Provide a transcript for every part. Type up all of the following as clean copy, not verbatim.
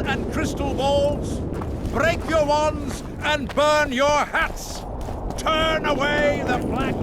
and crystal balls. Break your wands and burn your hats. Turn away the black...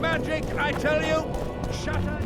Magic, I tell you! Shatter!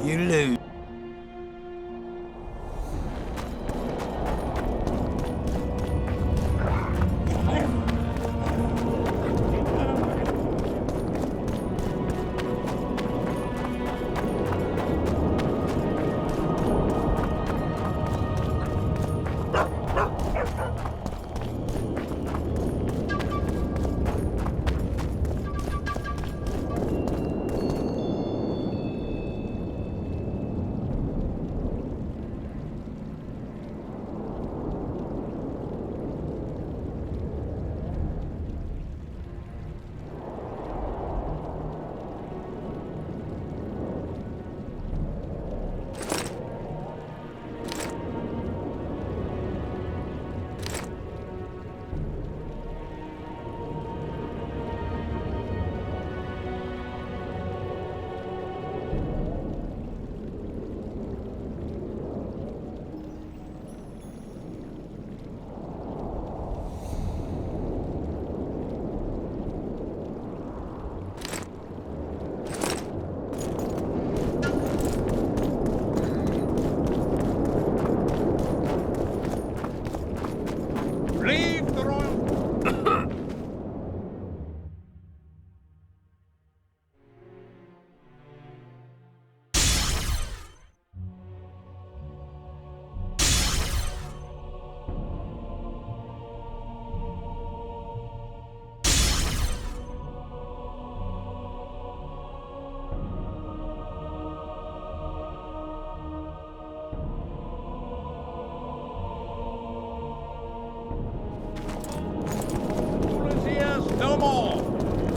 You lose.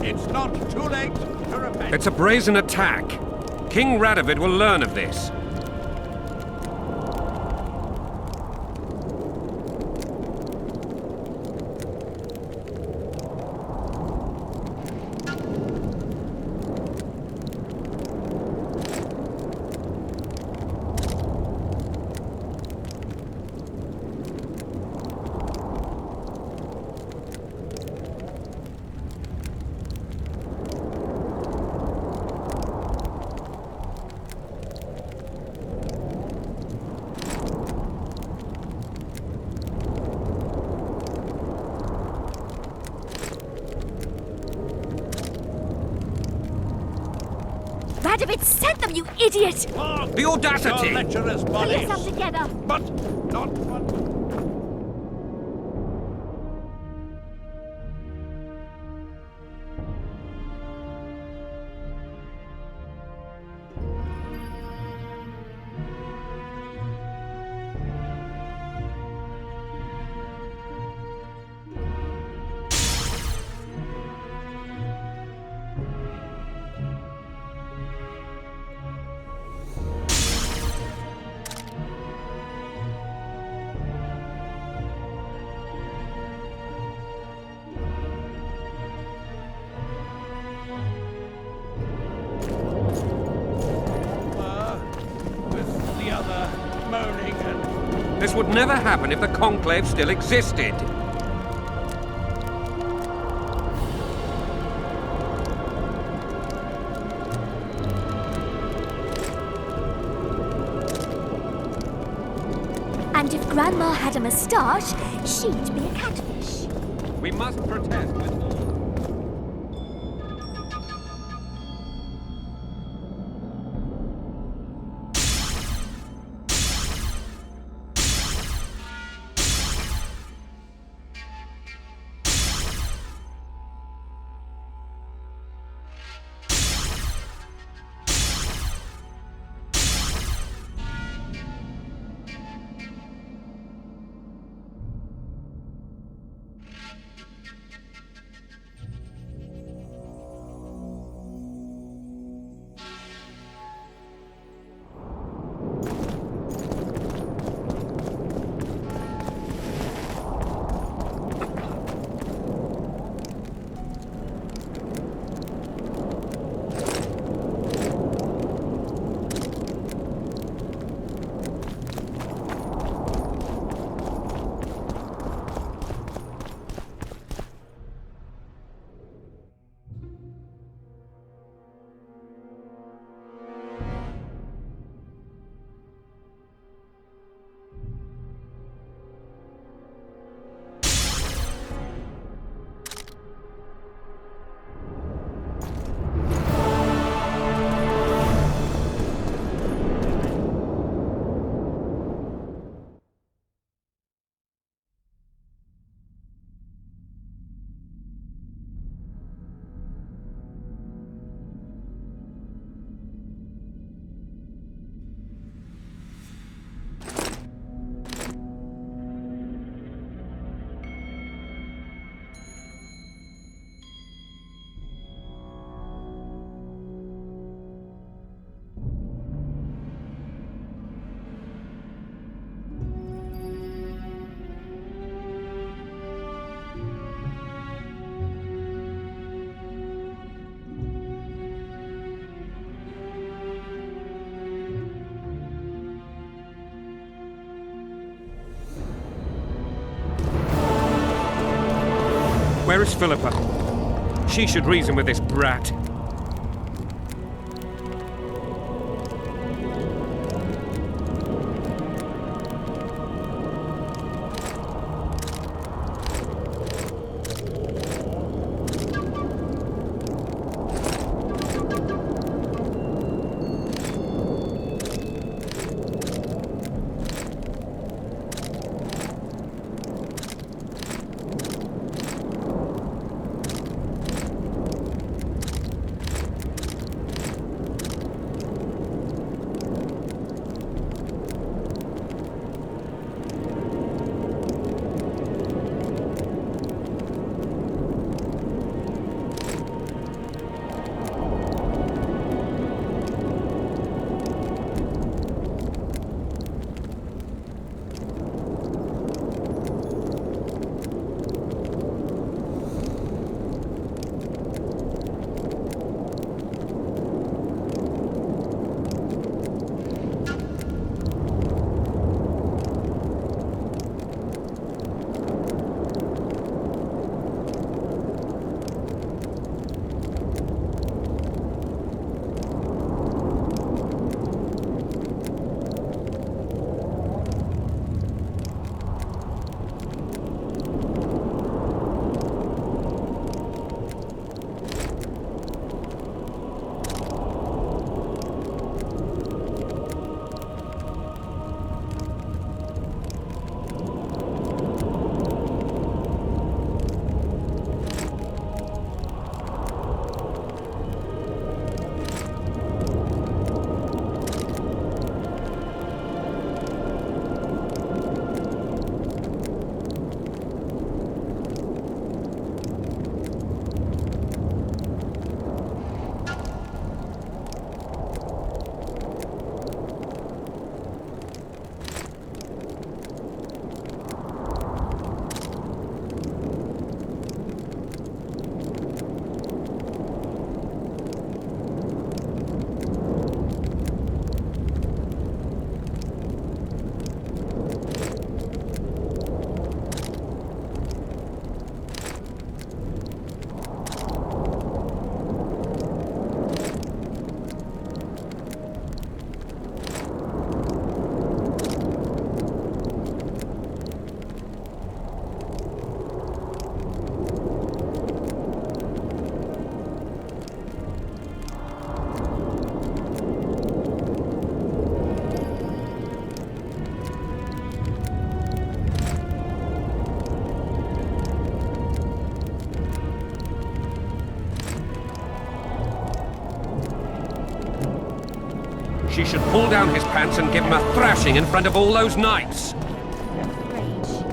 It's not too late to repent. It's a brazen attack. King Radovid will learn of this. Radovid sent them, you idiot! The audacity! Your lecturer's Pull bodies. yourself together! But not one. This would never happen if the Conclave still existed. And if Grandma had a moustache, she'd be a catfish. We must protest with all. Where is Philippa? She should reason with this brat. She should pull down his pants and give him a thrashing in front of all those knights. Rage.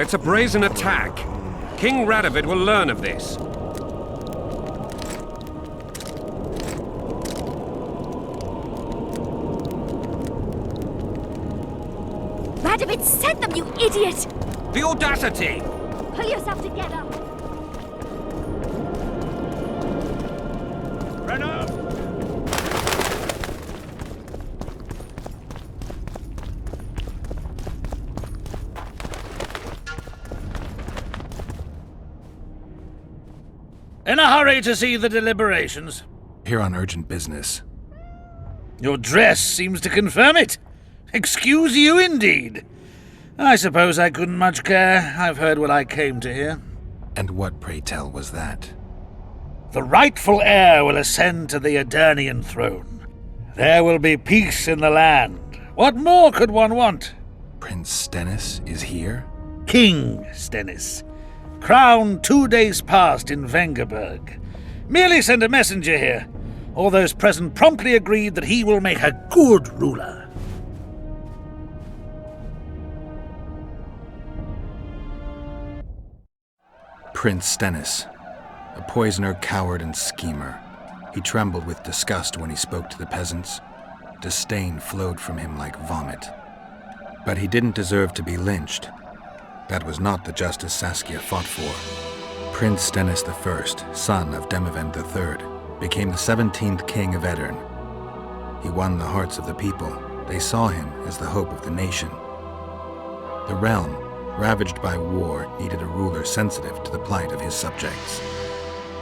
It's a brazen attack. King Radovid will learn of this. Radovid sent them, you idiot! The audacity! Pull yourself together! Brenner! In a hurry to see the deliberations? Here on urgent business. Your dress seems to confirm it. Excuse you indeed. I suppose I couldn't much care. I've heard what I came to hear. And what, pray tell, was that? The rightful heir will ascend to the Edirnian throne. There will be peace in the land. What more could one want? Prince Stennis is here? King Stennis. Crowned 2 days past in Vengerberg. Merely send a messenger here. All those present promptly agreed that he will make a good ruler. Prince Stennis. A poisoner, coward, and schemer. He trembled with disgust when he spoke to the peasants. Disdain flowed from him like vomit. But he didn't deserve to be lynched. That was not the justice Saskia fought for. Prince Stennis I, son of Demavend III, became the 17th king of Edirn. He won the hearts of the people. They saw him as the hope of the nation. The realm, ravaged by war, needed a ruler sensitive to the plight of his subjects.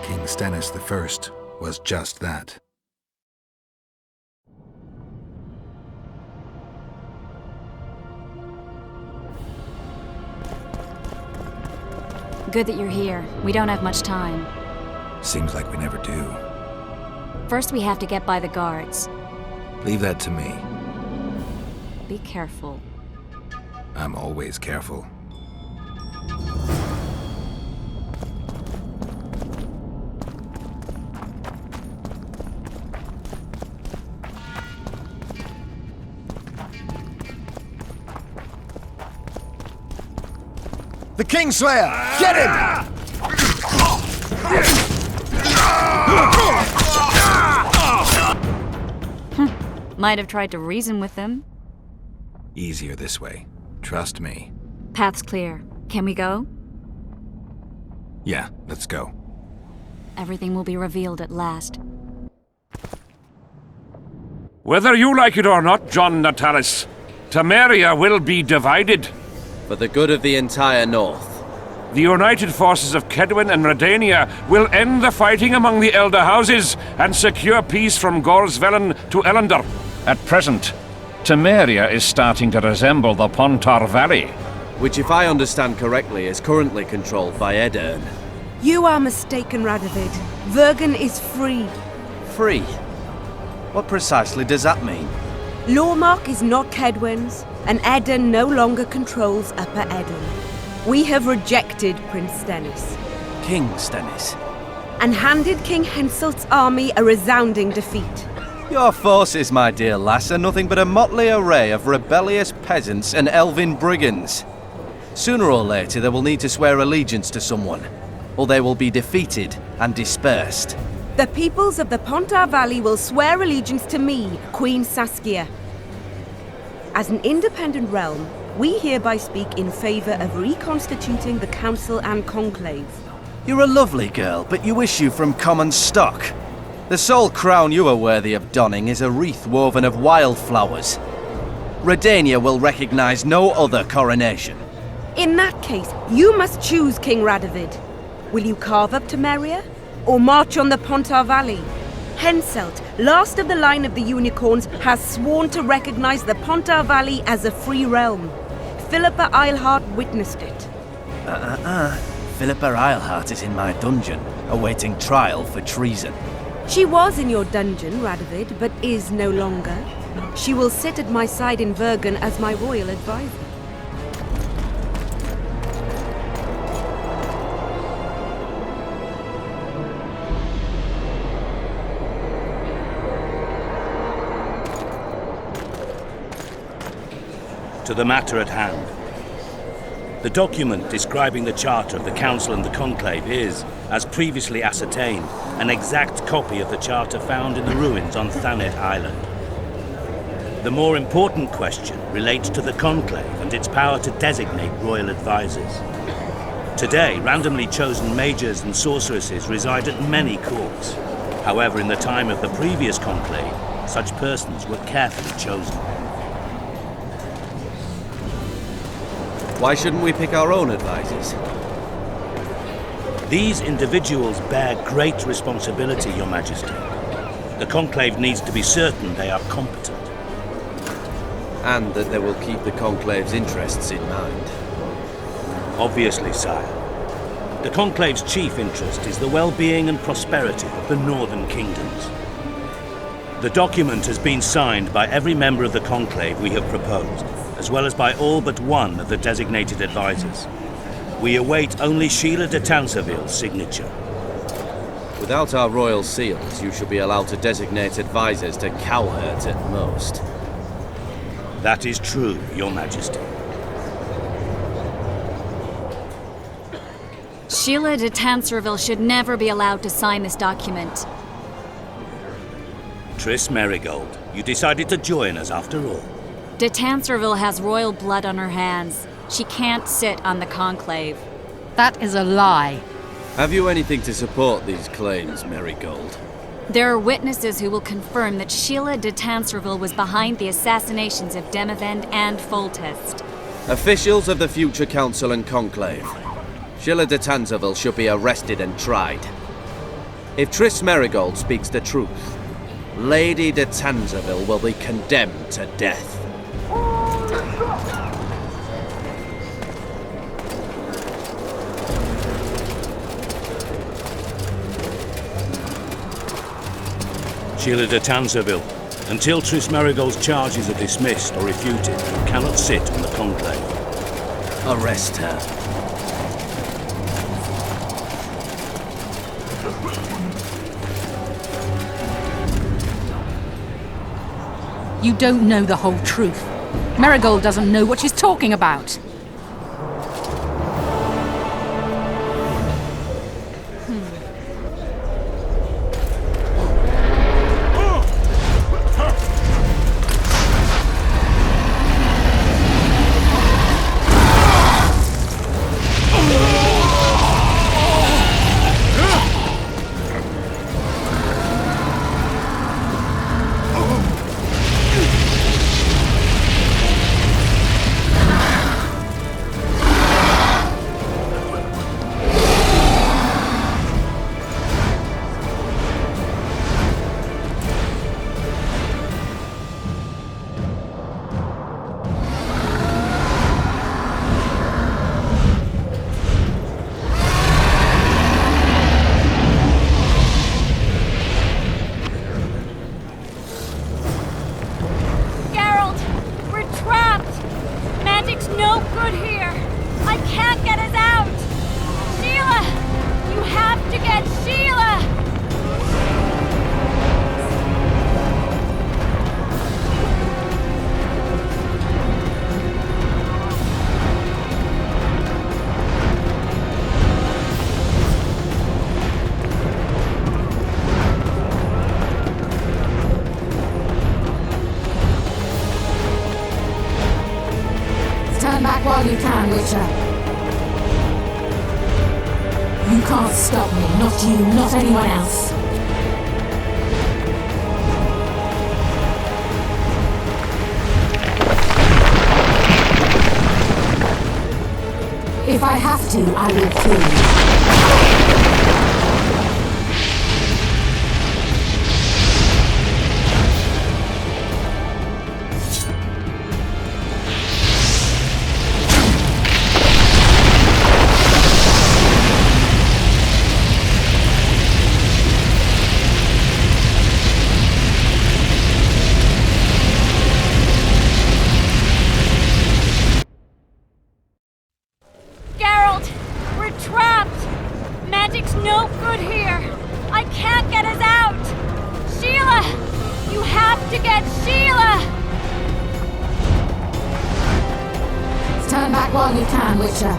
King Stennis I was just that. Good that you're here. We don't have much time. Seems like we never do. First, we have to get by the guards. Leave that to me. Be careful. I'm always careful. The Kingslayer! Get him! Might have tried to reason with them. Easier this way. Trust me. Path's clear. Can we go? Yeah, let's go. Everything will be revealed at last. Whether you like it or not, John Natalis, Temeria will be divided. For the good of the entire North. The united forces of Kedwin and Redania will end the fighting among the Elder Houses and secure peace from Gorsvelen to Ellender. At present, Temeria is starting to resemble the Pontar Valley. Which, if I understand correctly, is currently controlled by Edirn. You are mistaken, Radovid. Vergen is free. Free? What precisely does that mean? Lormark is not Kedwen's, and Edirn no longer controls Upper Edirn. We have rejected Prince Stennis. King Stennis? And handed King Henselt's army a resounding defeat. Your forces, my dear lass, are nothing but a motley array of rebellious peasants and elven brigands. Sooner or later they will need to swear allegiance to someone, or they will be defeated and dispersed. The peoples of the Pontar Valley will swear allegiance to me, Queen Saskia. As an independent realm, we hereby speak in favor of reconstituting the Council and Conclave. You're a lovely girl, but you issue from common stock. The sole crown you are worthy of donning is a wreath woven of wildflowers. Redania will recognize no other coronation. In that case, you must choose, King Radovid. Will you carve up Temeria, or march on the Pontar Valley? Henselt, last of the line of the Unicorns, has sworn to recognize the Pontar Valley as a free realm. Philippa Eilhart witnessed it. Philippa Eilhart is in my dungeon, awaiting trial for treason. She was in your dungeon, Radovid, but is no longer. She will sit at my side in Vergen as my royal advisor. To the matter at hand. The document describing the charter of the Council and the Conclave is, as previously ascertained, an exact copy of the charter found in the ruins on Thanet Island. The more important question relates to the Conclave and its power to designate royal advisors. Today, randomly chosen mages and sorceresses reside at many courts. However, in the time of the previous Conclave, such persons were carefully chosen. Why shouldn't we pick our own advisors? These individuals bear great responsibility, Your Majesty. The Conclave needs to be certain they are competent. And that they will keep the Conclave's interests in mind. Obviously, sire. The Conclave's chief interest is the well-being and prosperity of the northern kingdoms. The document has been signed by every member of the Conclave we have proposed, as well as by all but one of the designated advisors. We await only Sheila de Tanserville's signature. Without our royal seals, you should be allowed to designate advisors to cowherd at most. That is true, Your Majesty. Sheila de Tanserville should never be allowed to sign this document. Triss Merigold, you decided to join us after all. De Tanserville has royal blood on her hands. She can't sit on the Conclave. That is a lie. Have you anything to support these claims, Merigold? There are witnesses who will confirm that Sheila de Tanserville was behind the assassinations of Demavend and Foltest. Officials of the future Council and Conclave. Sheila de Tanserville should be arrested and tried. If Triss Merigold speaks the truth, Lady de Tanserville will be condemned to death. Sheila de Tanserville, until Triss Merigold's charges are dismissed or refuted, you cannot sit on the Conclave. Arrest her. You don't know the whole truth. Merigold doesn't know what she's talking about. Turn back while you can, Witcher. You can't stop me, not you, not anyone else. If I have to, I will kill you. Turn back while you can, Witcher.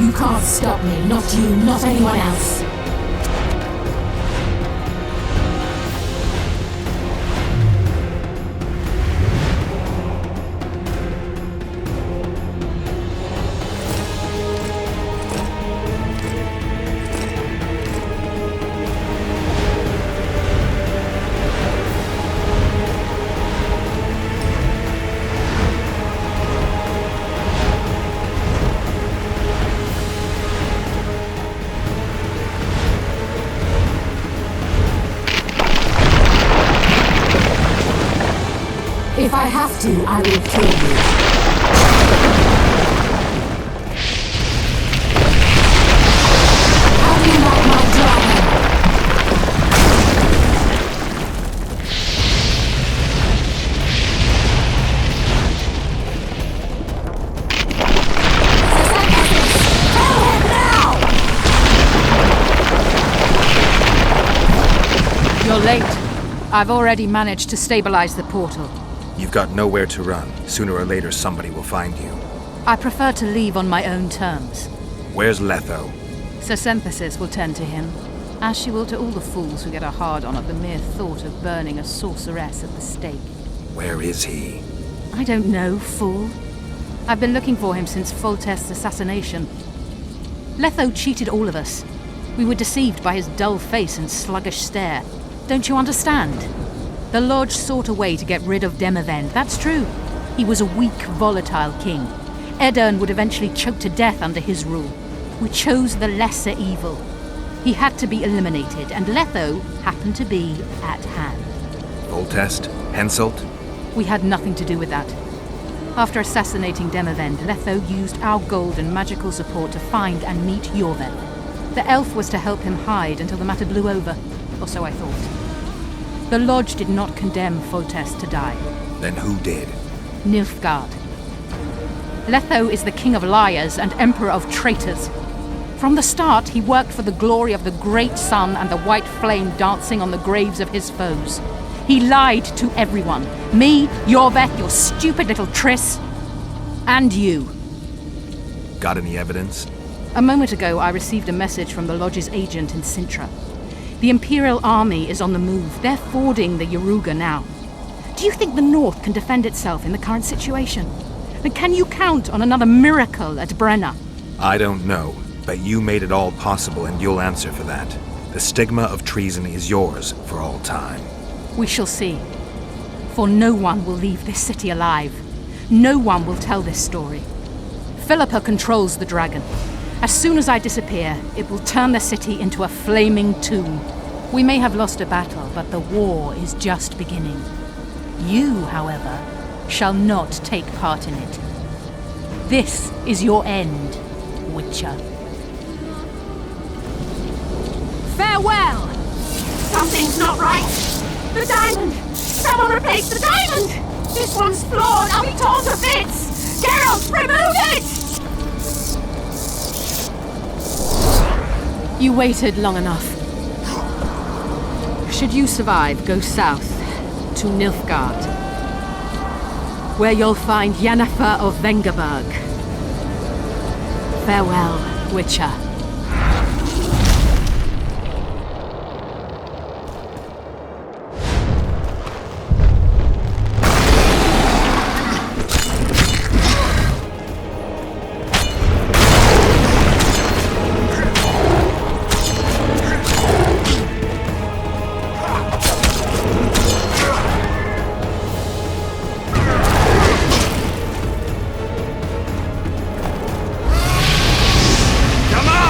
You can't stop me, not you, not anyone else. If I have to, I will kill you. How do you like my dragon? You're late. I've already managed to stabilize the portal. You've got nowhere to run. Sooner or later, somebody will find you. I prefer to leave on my own terms. Where's Letho? Sir Synthesis will tend to him, as she will to all the fools who get a hard-on at the mere thought of burning a sorceress at the stake. Where is he? I don't know, fool. I've been looking for him since Foltest's assassination. Letho cheated all of us. We were deceived by his dull face and sluggish stare. Don't you understand? The Lodge sought a way to get rid of Demavend, that's true. He was a weak, volatile king. Edirn would eventually choke to death under his rule. We chose the lesser evil. He had to be eliminated, and Letho happened to be at hand. Foltest? Henselt? We had nothing to do with that. After assassinating Demavend, Letho used our gold and magical support to find and meet Yorveth. The elf was to help him hide until the matter blew over, or so I thought. The Lodge did not condemn Foltest to die. Then who did? Nilfgaard. Letho is the king of liars and emperor of traitors. From the start, he worked for the glory of the great sun and the white flame dancing on the graves of his foes. He lied to everyone. Me, Yorveth, your stupid little Triss, and you. Got any evidence? A moment ago, I received a message from the Lodge's agent in Sintra. The Imperial Army is on the move. They're fording the Yaruga now. Do you think the North can defend itself in the current situation? And can you count on another miracle at Brenna? I don't know, but you made it all possible and you'll answer for that. The stigma of treason is yours for all time. We shall see. For no one will leave this city alive. No one will tell this story. Philippa controls the dragon. As soon as I disappear, it will turn the city into a flaming tomb. We may have lost a battle, but the war is just beginning. You, however, shall not take part in it. This is your end, Witcher. Farewell! Something's not right! The diamond! Someone replace the diamond! This one's flawed! I'll be torn to bits! Geralt, remove it! You waited long enough. Should you survive, go south to Nilfgaard, where you'll find Yennefer of Vengerberg. Farewell, Witcher. Come on!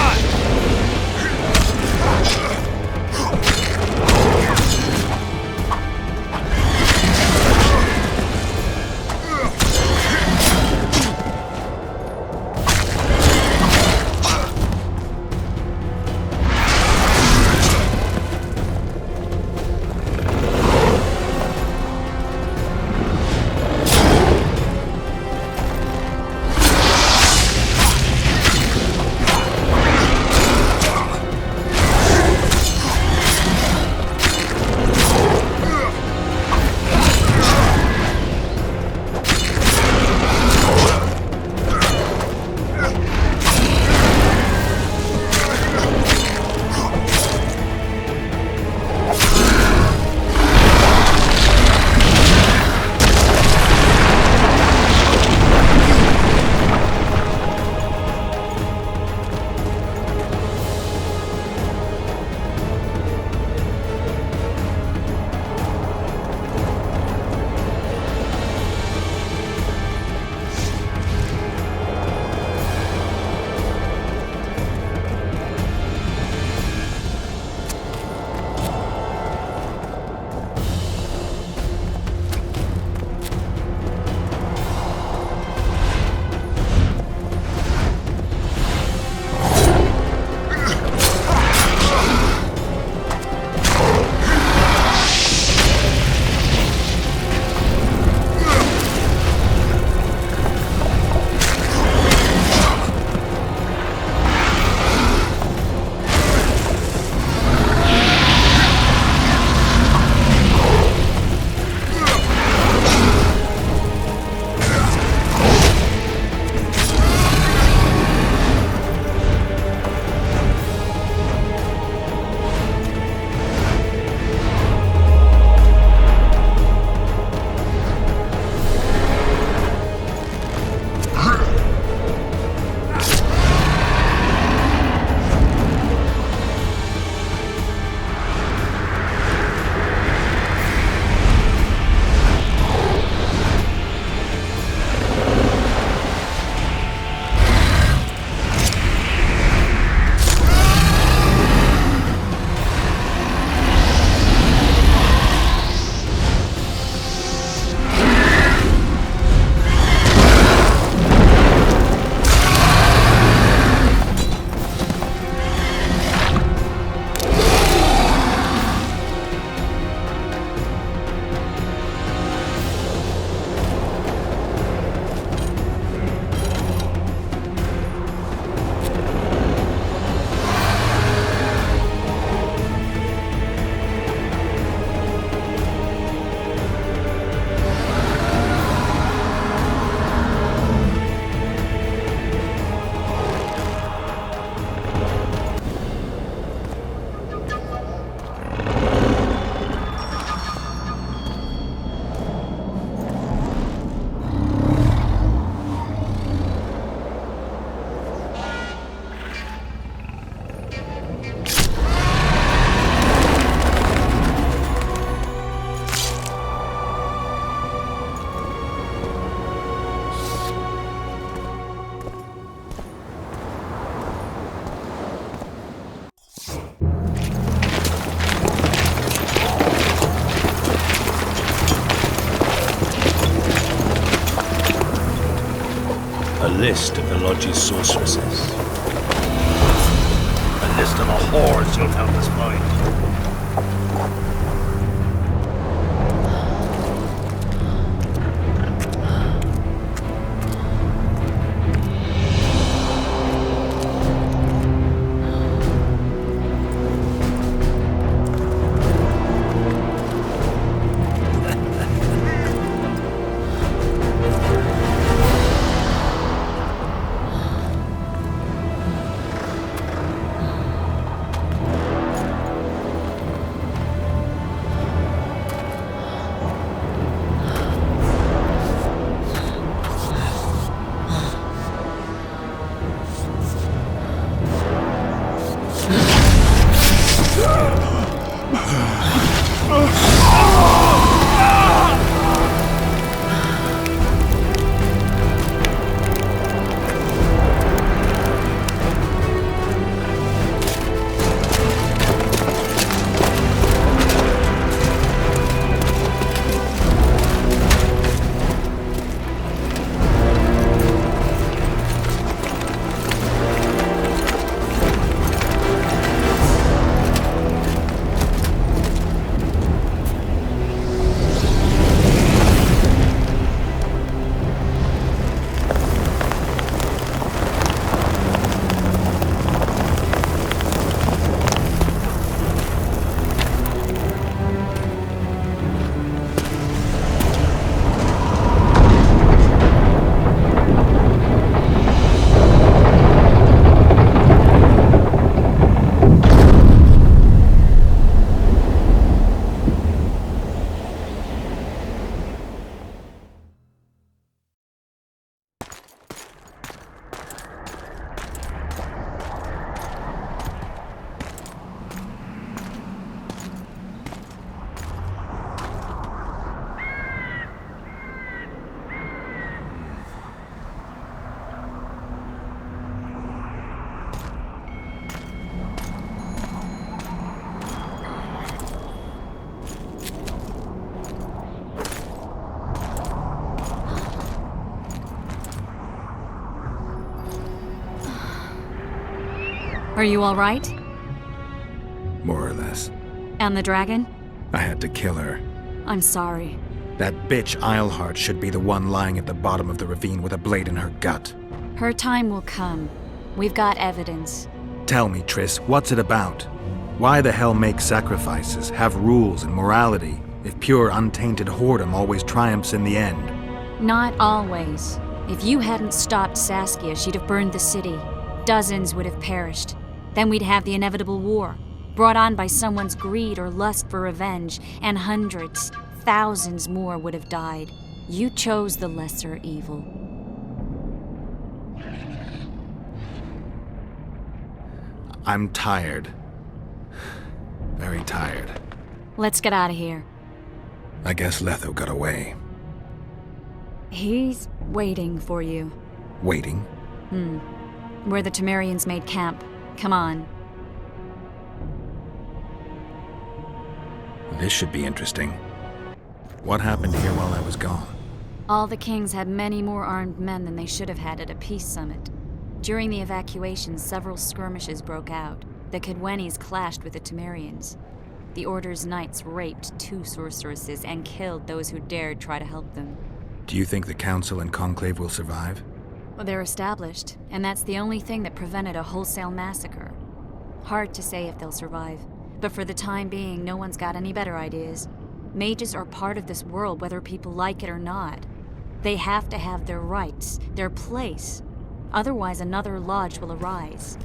A list of the Lodge's sorceresses. A list of the whores you'll help us find. Are you all right? More or less. And the dragon? I had to kill her. I'm sorry. That bitch Eilhart should be the one lying at the bottom of the ravine with a blade in her gut. Her time will come. We've got evidence. Tell me, Triss, what's it about? Why the hell make sacrifices, have rules and morality, if pure, untainted whoredom always triumphs in the end? Not always. If you hadn't stopped Saskia, she'd have burned the city. Dozens would have perished. Then we'd have the inevitable war, brought on by someone's greed or lust for revenge, and hundreds, thousands more would have died. You chose the lesser evil. I'm tired. Very tired. Let's get out of here. I guess Letho got away. He's waiting for you. Waiting? Where the Temerians made camp. Come on. This should be interesting. What happened here while I was gone? All the kings had many more armed men than they should have had at a peace summit. During the evacuation, several skirmishes broke out. The Cadwenis clashed with the Temerians. The Order's knights raped 2 sorceresses and killed those who dared try to help them. Do you think the Council and Conclave will survive? Well, they're established, and that's the only thing that prevented a wholesale massacre. Hard to say if they'll survive, but for the time being, no one's got any better ideas. Mages are part of this world, whether people like it or not. They have to have their rights, their place. Otherwise, another lodge will arise.